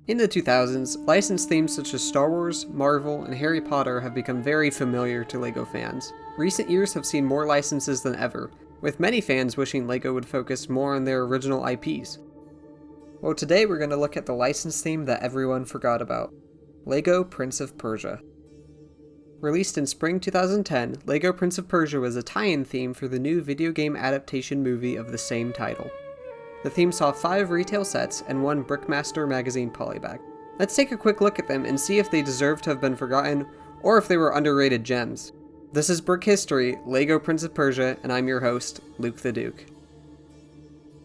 In the 2000s, licensed themes such as Star Wars, Marvel, and Harry Potter have become very familiar to LEGO fans. Recent years have seen more licenses than ever, with many fans wishing LEGO would focus more on their original IPs. Well, today we're going to look at the license theme that everyone forgot about, LEGO Prince of Persia. Released in spring 2010, LEGO Prince of Persia was a tie-in theme for the new video game adaptation movie of the same title. The theme saw 5 retail sets and 1 Brickmaster magazine polybag. Let's take a quick look at them and see if they deserve to have been forgotten, or if they were underrated gems. This is Brick History, LEGO Prince of Persia, and I'm your host, Luke the Duke.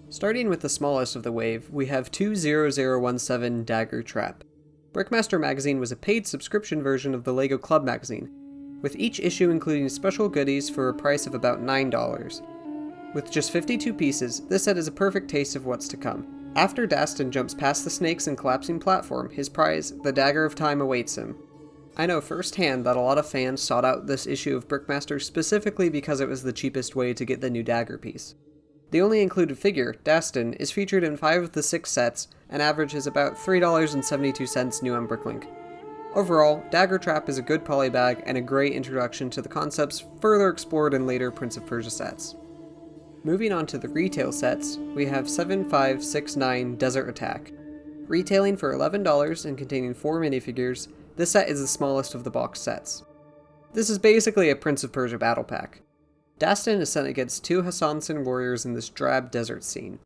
Starting with the smallest of the wave, we have 20017 Dagger Trap. Brickmaster magazine was a paid subscription version of the LEGO Club magazine, with each issue including special goodies for a price of about $9. With just 52 pieces, this set is a perfect taste of what's to come. After Dastan jumps past the snakes and collapsing platform, his prize, the Dagger of Time, awaits him. I know firsthand that a lot of fans sought out this issue of Brickmaster specifically because it was the cheapest way to get the new Dagger piece. The only included figure, Dastan, is featured in 5 of the 6 sets and averages about $3.72 new on Bricklink. Overall, Dagger Trap is a good polybag and a great introduction to the concepts further explored in later Prince of Persia sets. Moving on to the retail sets, we have 7569 Desert Attack. Retailing for $11 and containing 4 minifigures, this set is the smallest of the box sets. This is basically a Prince of Persia battle pack. Dastan is sent against 2 Hassanson warriors in this drab desert scene.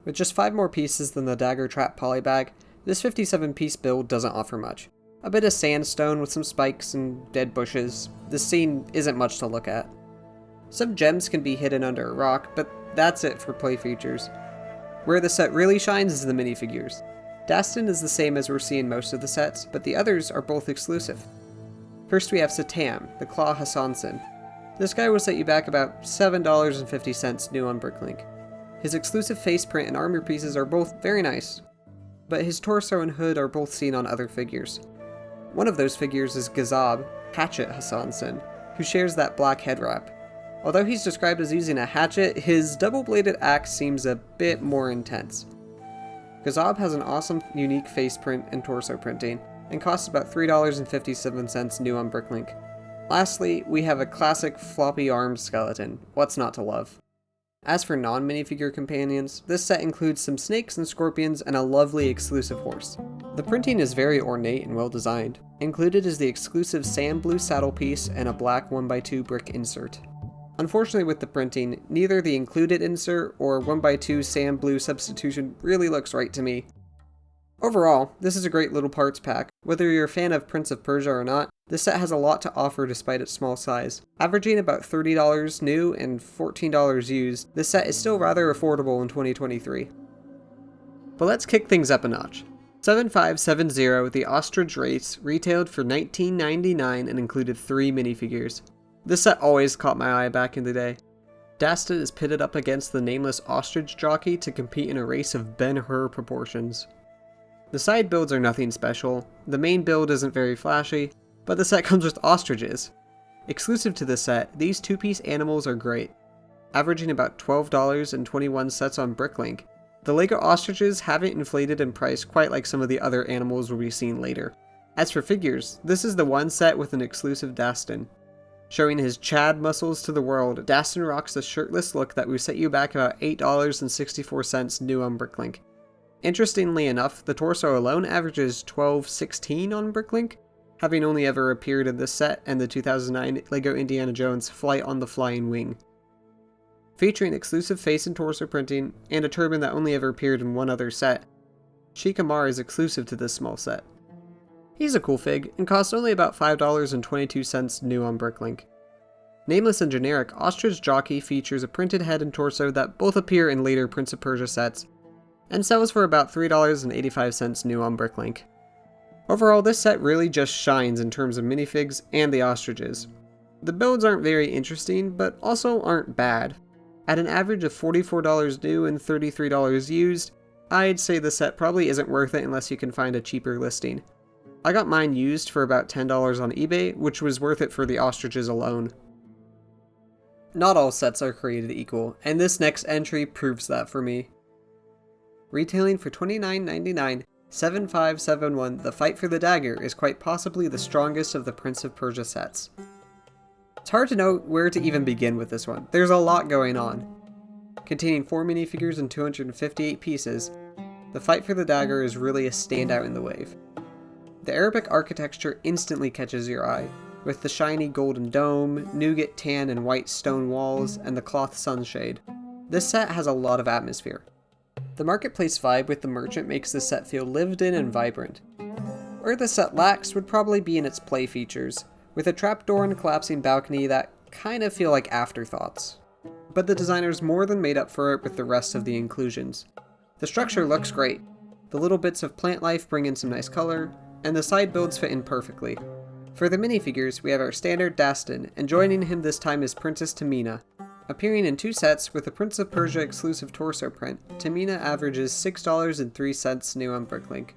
With just 5 more pieces than the Dagger Trap polybag, this 57-piece build doesn't offer much. A bit of sandstone with some spikes and dead bushes, this scene isn't much to look at. Some gems can be hidden under a rock, but that's it for play features. Where the set really shines is the minifigures. Dastan is the same as we're seeing most of the sets, but the others are both exclusive. First we have Satam, the Claw Hassanson. This guy will set you back about $7.50 new on Bricklink. His exclusive face print and armor pieces are both very nice, but his torso and hood are both seen on other figures. One of those figures is Gazab, Hatchet Hassanson, who shares that black head wrap. Although he's described as using a hatchet, his double-bladed axe seems a bit more intense. Gazab has an awesome, unique face print and torso printing, and costs about $3.57 new on Bricklink. Lastly, we have a classic floppy-armed skeleton. What's not to love? As for non-minifigure companions, this set includes some snakes and scorpions and a lovely exclusive horse. The printing is very ornate and well designed. Included is the exclusive sand blue saddle piece and a black 1x2 brick insert. Unfortunately with the printing, neither the included insert or 1x2 sand blue substitution really looks right to me. Overall, this is a great little parts pack. Whether you're a fan of Prince of Persia or not, this set has a lot to offer despite its small size. Averaging about $30 new and $14 used, this set is still rather affordable in 2023. But let's kick things up a notch. 7570 The Ostrich Race retailed for $19.99 and included 3 minifigures. This set always caught my eye back in the day. Dastan is pitted up against the nameless ostrich jockey to compete in a race of Ben-Hur proportions. The side builds are nothing special, the main build isn't very flashy, but the set comes with ostriches. Exclusive to this set, these 2-piece animals are great, averaging about $12.21 on Bricklink. The LEGO ostriches haven't inflated in price quite like some of the other animals we'll be seeing later. As for figures, this is the one set with an exclusive Dastan. Showing his Chad muscles to the world, Dastan rocks a shirtless look that will set you back about $8.64 new on Bricklink. Interestingly enough, the torso alone averages $12.16 on Bricklink, having only ever appeared in this set and the 2009 LEGO Indiana Jones Flight on the Flying Wing. Featuring exclusive face and torso printing, and a turban that only ever appeared in one other set, Sheikh Amar is exclusive to this small set. He's a cool fig, and costs only about $5.22 new on Bricklink. Nameless and generic, Ostrich Jockey features a printed head and torso that both appear in later Prince of Persia sets, and sells for about $3.85 new on Bricklink. Overall, this set really just shines in terms of minifigs and the ostriches. The builds aren't very interesting, but also aren't bad. At an average of $44 new and $33 used, I'd say the set probably isn't worth it unless you can find a cheaper listing. I got mine used for about $10 on eBay, which was worth it for the ostriches alone. Not all sets are created equal, and this next entry proves that for me. Retailing for $29.99, 7571, The Fight for the Dagger is quite possibly the strongest of the Prince of Persia sets. It's hard to know where to even begin with this one. There's a lot going on. Containing 4 minifigures and 258 pieces, The Fight for the Dagger is really a standout in the wave. The Arabic architecture instantly catches your eye, with the shiny golden dome, nougat tan and white stone walls, and the cloth sunshade. This set has a lot of atmosphere. The marketplace vibe with the merchant makes this set feel lived in and vibrant. Where the set lacks would probably be in its play features, with a trapdoor and collapsing balcony that kind of feel like afterthoughts. But the designers more than made up for it with the rest of the inclusions. The structure looks great. The little bits of plant life bring in some nice color, and the side builds fit in perfectly. For the minifigures, we have our standard Dastan, and joining him this time is Princess Tamina. Appearing in 2 sets with the Prince of Persia exclusive torso print, Tamina averages $6.03 new on Bricklink.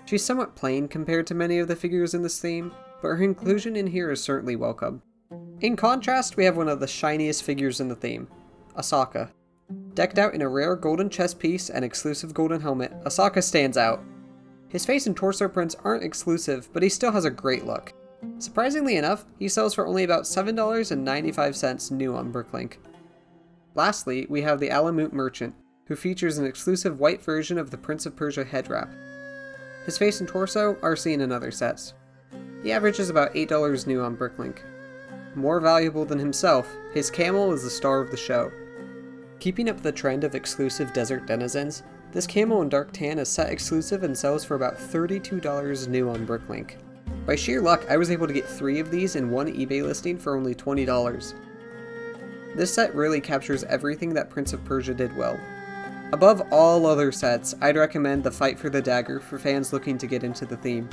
She's somewhat plain compared to many of the figures in this theme, but her inclusion in here is certainly welcome. In contrast, we have one of the shiniest figures in the theme, Asaka. Decked out in a rare golden chest piece and exclusive golden helmet, Asaka stands out. His face and torso prints aren't exclusive, but he still has a great look. Surprisingly enough, he sells for only about $7.95 new on Bricklink. Lastly, we have the Alamut Merchant, who features an exclusive white version of the Prince of Persia head wrap. His face and torso are seen in other sets. He averages about $8 new on Bricklink. More valuable than himself, his camel is the star of the show. Keeping up the trend of exclusive desert denizens, this camel in dark tan is set exclusive and sells for about $32 new on Bricklink. By sheer luck, I was able to get 3 of these in one eBay listing for only $20. This set really captures everything that Prince of Persia did well. Above all other sets, I'd recommend The Fight for the Dagger for fans looking to get into the theme.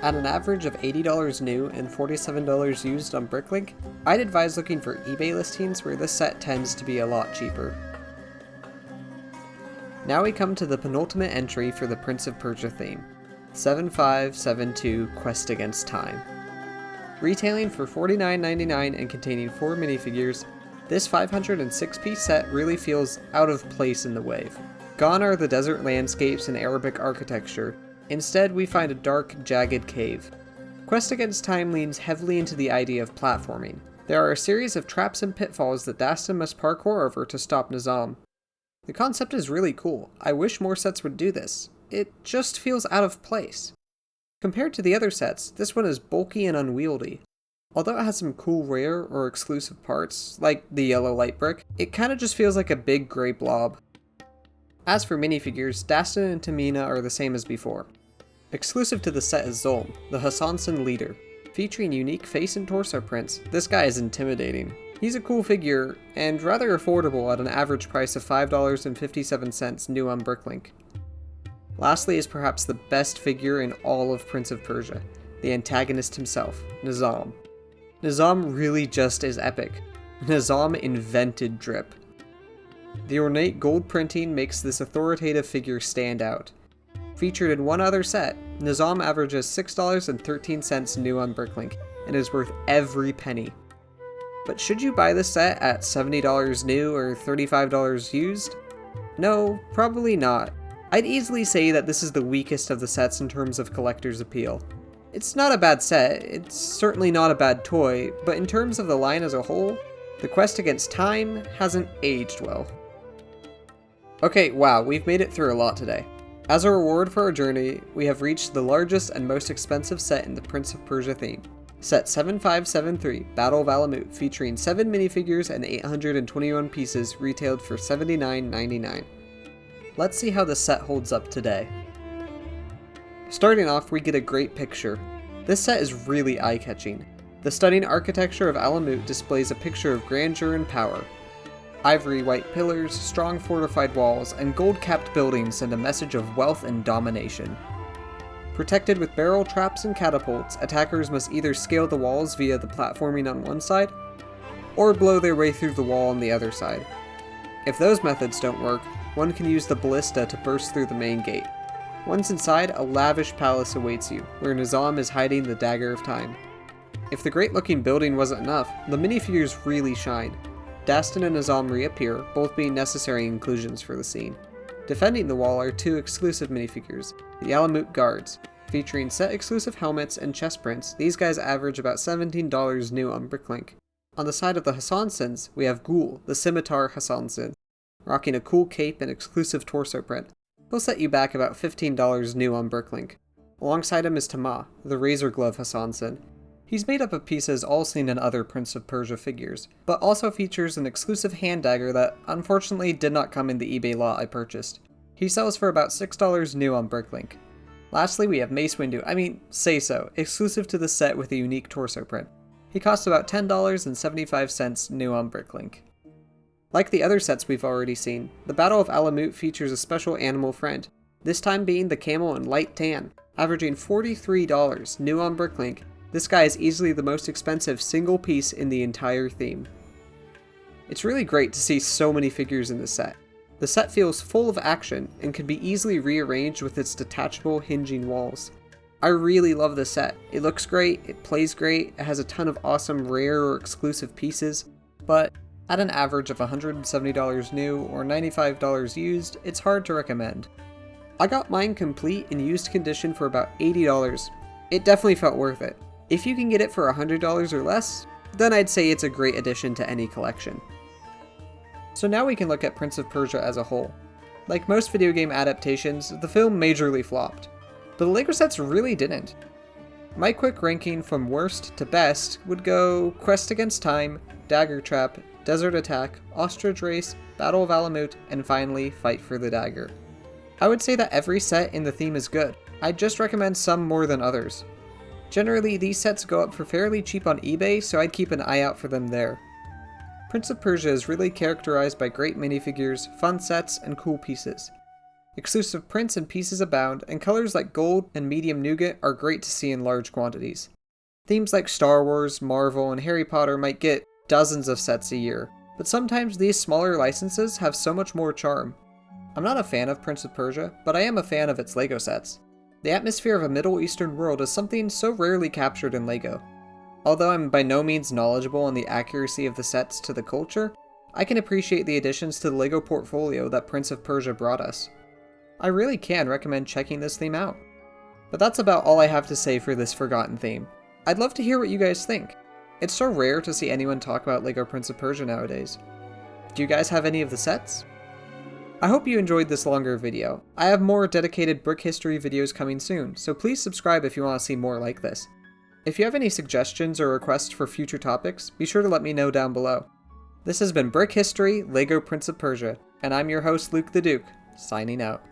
At an average of $80 new and $47 used on Bricklink, I'd advise looking for eBay listings where this set tends to be a lot cheaper. Now we come to the penultimate entry for the Prince of Persia theme, 7572 Quest Against Time. Retailing for $49.99 and containing 4 minifigures, this 506-piece set really feels out of place in the wave. Gone are the desert landscapes and Arabic architecture. Instead, we find a dark, jagged cave. Quest Against Time leans heavily into the idea of platforming. There are a series of traps and pitfalls that Dastan must parkour over to stop Nizam. The concept is really cool. I wish more sets would do this. It just feels out of place. Compared to the other sets, this one is bulky and unwieldy. Although it has some cool rare or exclusive parts, like the yellow light brick, it kinda just feels like a big gray blob. As for minifigures, Dastan and Tamina are the same as before. Exclusive to the set is Zulm, the Hassanson leader. Featuring unique face and torso prints, this guy is intimidating. He's a cool figure, and rather affordable at an average price of $5.57 new on Bricklink. Lastly is perhaps the best figure in all of Prince of Persia, the antagonist himself, Nizam. Nizam really just is epic. Nizam invented drip. The ornate gold printing makes this authoritative figure stand out. Featured in one other set, Nizam averages $6.13 new on Bricklink, and is worth every penny. But should you buy this set at $70 new or $35 used? No, probably not. I'd easily say that this is the weakest of the sets in terms of collector's appeal. It's not a bad set, it's certainly not a bad toy, but in terms of the line as a whole, the Quest Against Time hasn't aged well. Okay, wow, we've made it through a lot today. As a reward for our journey, we have reached the largest and most expensive set in the Prince of Persia theme. Set 7573, Battle of Alamut, featuring 7 minifigures and 821 pieces, retailed for $79.99. Let's see how the set holds up today. Starting off, we get a great picture. This set is really eye-catching. The stunning architecture of Alamut displays a picture of grandeur and power. Ivory white pillars, strong fortified walls, and gold-capped buildings send a message of wealth and domination. Protected with barrel traps and catapults, attackers must either scale the walls via the platforming on one side, or blow their way through the wall on the other side. If those methods don't work, one can use the ballista to burst through the main gate. Once inside, a lavish palace awaits you, where Nizam is hiding the Dagger of Time. If the great-looking building wasn't enough, the minifigures really shine. Dastan and Nizam reappear, both being necessary inclusions for the scene. Defending the wall are two exclusive minifigures, the Alamut Guards. Featuring set-exclusive helmets and chest prints, these guys average about $17 new on Bricklink. On the side of the Hassansins, we have Ghoul, the Scimitar Hassansin, rocking a cool cape and exclusive torso print. He'll set you back about $15 new on Bricklink. Alongside him is Tama, the Razor Glove Hassansin. He's made up of pieces all seen in other Prince of Persia figures, but also features an exclusive hand dagger that unfortunately did not come in the eBay lot I purchased. He sells for about $6 new on Bricklink. Lastly, we have Mace Windu, say so, exclusive to the set with a unique torso print. He costs about $10.75 new on Bricklink. Like the other sets we've already seen, the Battle of Alamut features a special animal friend, this time being the camel in light tan. Averaging $43 new on Bricklink, this guy is easily the most expensive single piece in the entire theme. It's really great to see so many figures in this set. The set feels full of action and can be easily rearranged with its detachable hinging walls. I really love this set. It looks great, it plays great, it has a ton of awesome rare or exclusive pieces, but at an average of $170 new or $95 used, it's hard to recommend. I got mine complete in used condition for about $80. It definitely felt worth it. If you can get it for $100 or less, then I'd say it's a great addition to any collection. So now we can look at Prince of Persia as a whole. Like most video game adaptations, the film majorly flopped, but the LEGO sets really didn't. My quick ranking from worst to best would go Quest Against Time, Dagger Trap, Desert Attack, Ostrich Race, Battle of Alamut, and finally Fight for the Dagger. I would say that every set in the theme is good. I'd just recommend some more than others. Generally, these sets go up for fairly cheap on eBay, so I'd keep an eye out for them there. Prince of Persia is really characterized by great minifigures, fun sets, and cool pieces. Exclusive prints and pieces abound, and colors like gold and medium nougat are great to see in large quantities. Themes like Star Wars, Marvel, and Harry Potter might get dozens of sets a year, but sometimes these smaller licenses have so much more charm. I'm not a fan of Prince of Persia, but I am a fan of its LEGO sets. The atmosphere of a Middle Eastern world is something so rarely captured in LEGO. Although I'm by no means knowledgeable on the accuracy of the sets to the culture, I can appreciate the additions to the LEGO portfolio that Prince of Persia brought us. I really can recommend checking this theme out. But that's about all I have to say for this forgotten theme. I'd love to hear what you guys think. It's so rare to see anyone talk about LEGO Prince of Persia nowadays. Do you guys have any of the sets? I hope you enjoyed this longer video. I have more dedicated brick history videos coming soon, so please subscribe if you want to see more like this. If you have any suggestions or requests for future topics, be sure to let me know down below. This has been Brick History, LEGO Prince of Persia, and I'm your host Luke the Duke, signing out.